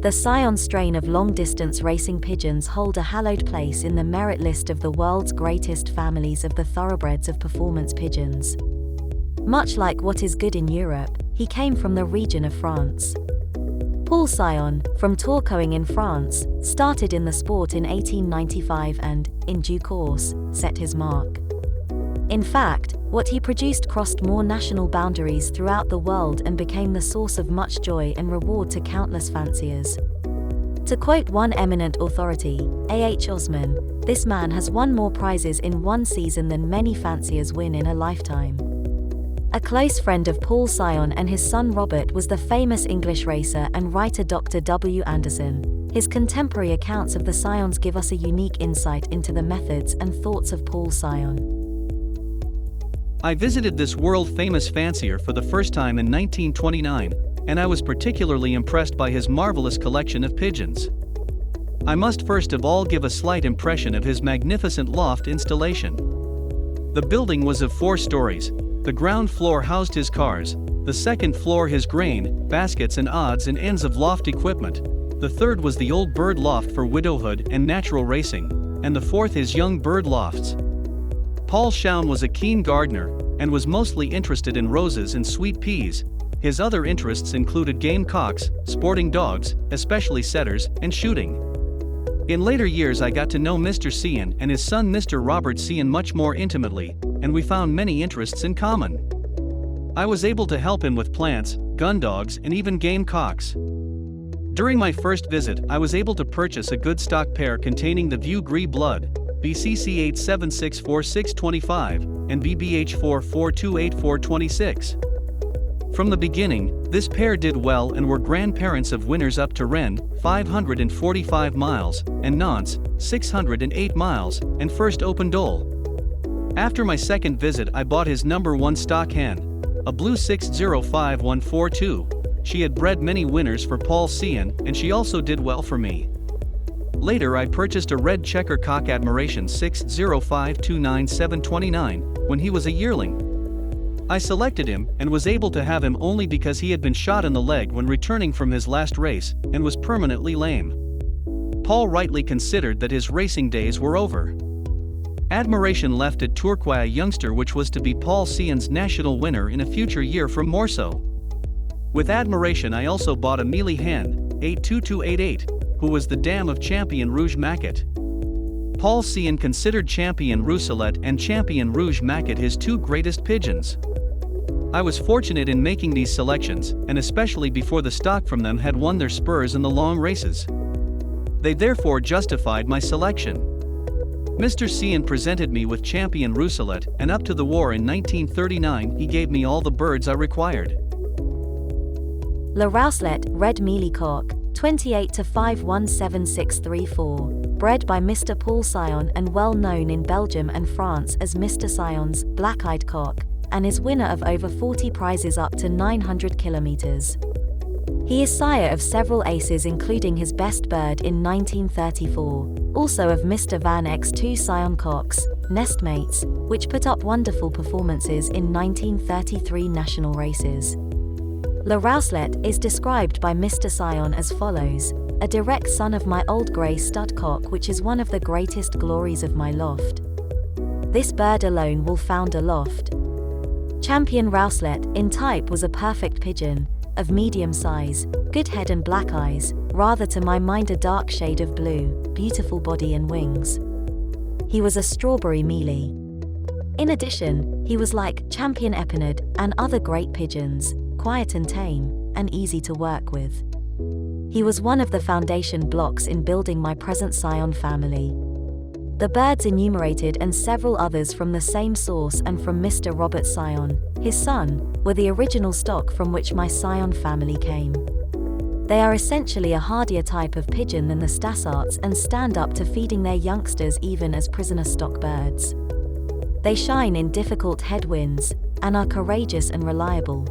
The Sion strain of long-distance racing pigeons hold a hallowed place in the merit list of the world's greatest families of the thoroughbreds of performance pigeons. Much like what is good in Europe, he came from the region of France. Paul Sion, from Tourcoing in France, started in the sport in 1895 and, in due course, set his mark. In fact, what he produced crossed more national boundaries throughout the world and became the source of much joy and reward to countless fanciers. To quote one eminent authority, A.H. Osman, "This man has won more prizes in one season than many fanciers win in a lifetime." A close friend of Paul Sion and his son Robert was the famous English racer and writer Dr. W. Anderson. His contemporary accounts of the Sions give us a unique insight into the methods and thoughts of Paul Sion. I visited this world-famous fancier for the first time in 1929, and I was particularly impressed by his marvelous collection of pigeons. I must first of all give a slight impression of his magnificent loft installation. The building was of 4 stories. The ground floor housed his cars, the second floor his grain, baskets and odds and ends of loft equipment, the third was the old bird loft for widowhood and natural racing, and the fourth his young bird lofts. Paul Sion was a keen gardener, and was mostly interested in roses and sweet peas. His other interests included game cocks, sporting dogs, especially setters, and shooting. In later years I got to know Mr. Sion and his son Mr. Robert Sion much more intimately, and we found many interests in common. I was able to help him with plants, gun dogs and even game cocks. During my first visit I was able to purchase a good stock pair containing the Vieux Gris blood, BCC 8764625, and BBH 4428426. From the beginning, this pair did well and were grandparents of winners up to Rennes, 545 miles, and Nantes, 608 miles, and first Open Dole. After my second visit I bought his number 1 stock hen, a blue 605142. She had bred many winners for Paul Sion, and she also did well for me. Later I purchased a red checker cock Admiration 60529-729, when he was a yearling. I selected him, and was able to have him only because he had been shot in the leg when returning from his last race, and was permanently lame. Paul rightly considered that his racing days were over. Admiration left at Tourcoing a youngster which was to be Paul Sion's national winner in a future year from Morceau. With Admiration I also bought a mealy hen, 82288, who was the dam of Champion Rouge Maquet. Paul Sion considered Champion Rousselette and Champion Rouge Maquet his 2 greatest pigeons. I was fortunate in making these selections, and especially before the stock from them had won their spurs in the long races. They therefore justified my selection. Mr. Sion presented me with Champion Rousselette, and up to the war in 1939 he gave me all the birds I required. Le Rousselette, red mealy cock, 28 to 517634, bred by Mr. Paul Sion and well known in Belgium and France as Mr. Sion's black-eyed cock, and is winner of over 40 prizes up to 900 kilometers. He is sire of several aces including his best bird in 1934, also of Mr. Van Eyck's 2 Sion cocks, nestmates, which put up wonderful performances in 1933 national races. Le Rousselette is described by Mr. Sion as follows: a direct son of my old grey stud cock which is one of the greatest glories of my loft. This bird alone will found a loft. Champion Rousselette, in type was a perfect pigeon, of medium size, good head and black eyes, rather to my mind a dark shade of blue, beautiful body and wings. He was a strawberry mealy. In addition, he was like Champion Epinard and other great pigeons, quiet and tame, and easy to work with. He was one of the foundation blocks in building my present Sion family. The birds enumerated and several others from the same source and from Mr. Robert Sion, his son, were the original stock from which my Sion family came. They are essentially a hardier type of pigeon than the Stassards and stand up to feeding their youngsters even as prisoner stock birds. They shine in difficult headwinds, and are courageous and reliable.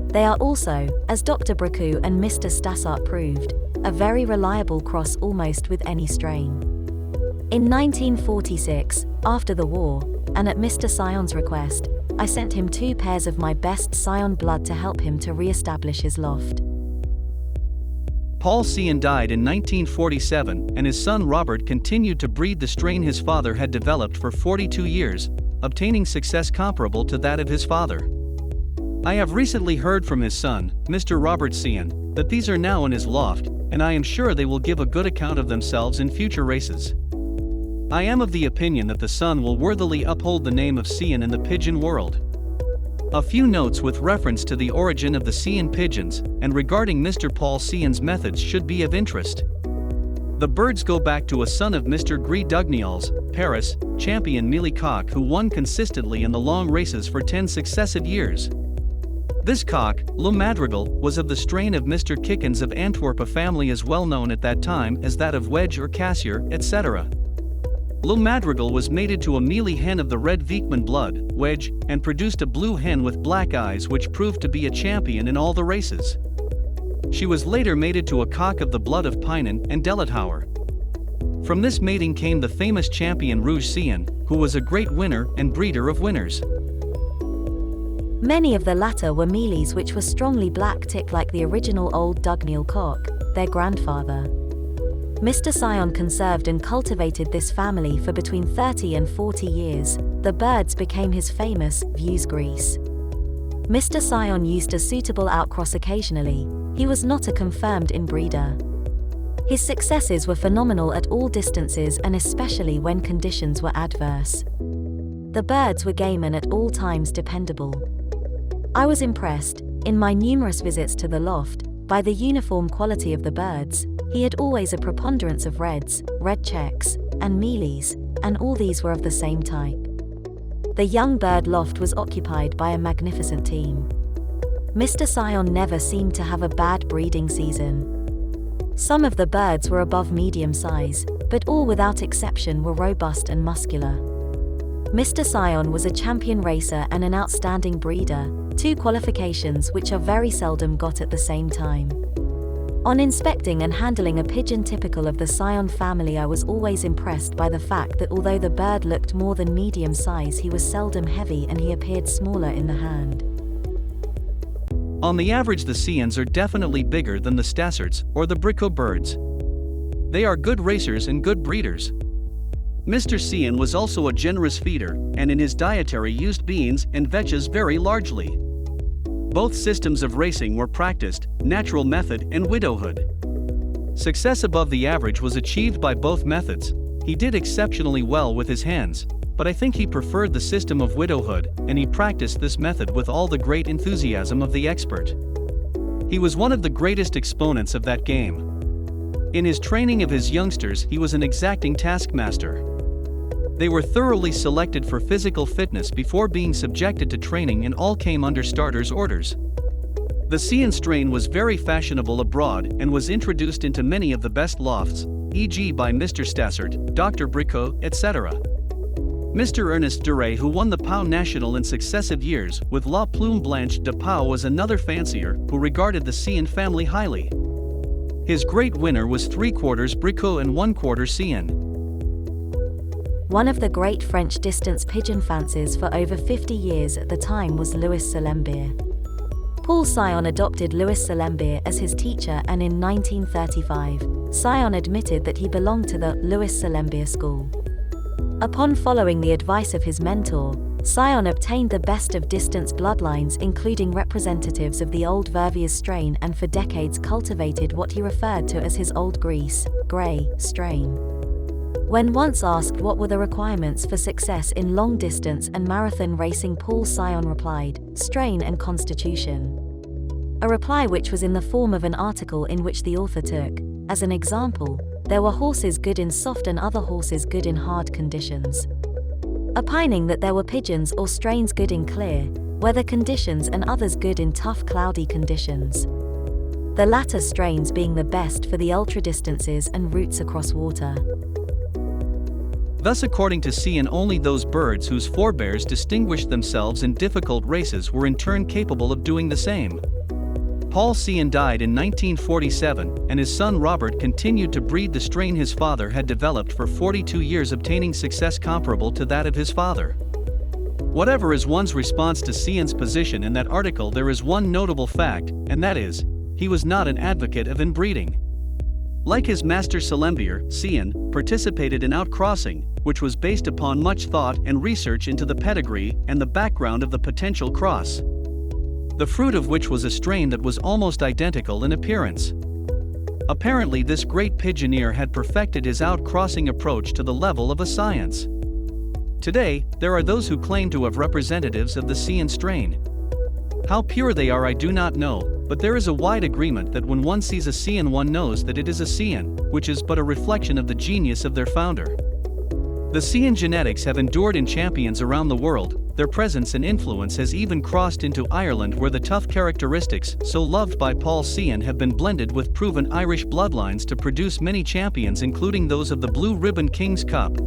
They are also, as Dr. Bracou and Mr. Stassart proved, a very reliable cross almost with any strain. In 1946, after the war, and at Mr. Sion's request, I sent him 2 pairs of my best Sion blood to help him to re-establish his loft. Paul Sion died in 1947, and his son Robert continued to breed the strain his father had developed for 42 years, obtaining success comparable to that of his father. I have recently heard from his son, Mr. Robert Sion, that these are now in his loft, and I am sure they will give a good account of themselves in future races. I am of the opinion that the son will worthily uphold the name of Sion in the pigeon world. A few notes with reference to the origin of the Sion pigeons and regarding Mr. Paul Sion's methods should be of interest. The birds go back to a son of Mr. Gris Dugnial's, Paris, champion Mealy Cock, who won consistently in the long races for 10 successive years. This cock, Le Madrigal, was of the strain of Mr. Kickens of Antwerp, a family as well known at that time as that of Wedge or Cassier, etc. Le Madrigal was mated to a mealy hen of the red Viekman blood, Wedge, and produced a blue hen with black eyes which proved to be a champion in all the races. She was later mated to a cock of the blood of Pinon and Delethauer. From this mating came the famous champion Rouge Sion, who was a great winner and breeder of winners. Many of the latter were mealies which were strongly black-tick like the original old Dugnial cock, their grandfather. Mr. Sion conserved and cultivated this family for between 30 and 40 years. The birds became his famous Views Gris. Mr. Sion used a suitable outcross occasionally. He was not a confirmed inbreeder. His successes were phenomenal at all distances and especially when conditions were adverse. The birds were game and at all times dependable. I was impressed, in my numerous visits to the loft, by the uniform quality of the birds. He had always a preponderance of reds, red checks, and mealies, and all these were of the same type. The young bird loft was occupied by a magnificent team. Mr. Sion never seemed to have a bad breeding season. Some of the birds were above medium size, but all without exception were robust and muscular. Mr. Sion was a champion racer and an outstanding breeder, two qualifications which are very seldom got at the same time. On inspecting and handling a pigeon typical of the Sion family, I was always impressed by the fact that although the bird looked more than medium size, he was seldom heavy and he appeared smaller in the hand. On the average, the Sions are definitely bigger than the Stassards or the Bricot birds. They are good racers and good breeders. Mr. Sion was also a generous feeder, and in his dietary used beans and vetches very largely. Both systems of racing were practiced, natural method and widowhood. Success above the average was achieved by both methods. He did exceptionally well with his hands, but I think he preferred the system of widowhood, and he practiced this method with all the great enthusiasm of the expert. He was one of the greatest exponents of that game. In his training of his youngsters, he was an exacting taskmaster. They were thoroughly selected for physical fitness before being subjected to training, and all came under starters' orders. The Sion strain was very fashionable abroad and was introduced into many of the best lofts, e.g. by Mr. Stassard, Dr. Bricot, etc. Mr. Ernest Duray, who won the Pau National in successive years with La Plume Blanche de Pau, was another fancier who regarded the Sion family highly. His great winner was 3/4 Bricot and 1/4 Sion. One of the great French distance pigeon fanciers for over 50 years at the time was Louis Salembier. Paul Sion adopted Louis Salembier as his teacher, and in 1935, Sion admitted that he belonged to the Louis Salembier school. Upon following the advice of his mentor, Sion obtained the best of distance bloodlines, including representatives of the old Verviers strain, and for decades cultivated what he referred to as his Old Gris, Grey, strain. When once asked what were the requirements for success in long distance and marathon racing, Paul Sion replied, strain and constitution. A reply which was in the form of an article in which the author took, as an example, there were horses good in soft and other horses good in hard conditions. Opining that there were pigeons or strains good in clear weather conditions and others good in tough cloudy conditions. The latter strains being the best for the ultra distances and routes across water. Thus, according to Sion, only those birds whose forebears distinguished themselves in difficult races were in turn capable of doing the same. Paul Sion died in 1947, and his son Robert continued to breed the strain his father had developed for 42 years, obtaining success comparable to that of his father. Whatever is one's response to Sion's position in that article, there is one notable fact, and that is, he was not an advocate of inbreeding. Like his master Salembier, Sion participated in outcrossing, which was based upon much thought and research into the pedigree and the background of the potential cross. The fruit of which was a strain that was almost identical in appearance. Apparently this great pigeoneer had perfected his outcrossing approach to the level of a science. Today, there are those who claim to have representatives of the Sion strain. How pure they are I do not know, but there is a wide agreement that when one sees a Sion one knows that it is a Sion, which is but a reflection of the genius of their founder. The Sion genetics have endured in champions around the world, their presence and influence has even crossed into Ireland where the tough characteristics so loved by Paul Sion have been blended with proven Irish bloodlines to produce many champions including those of the Blue Ribbon King's Cup.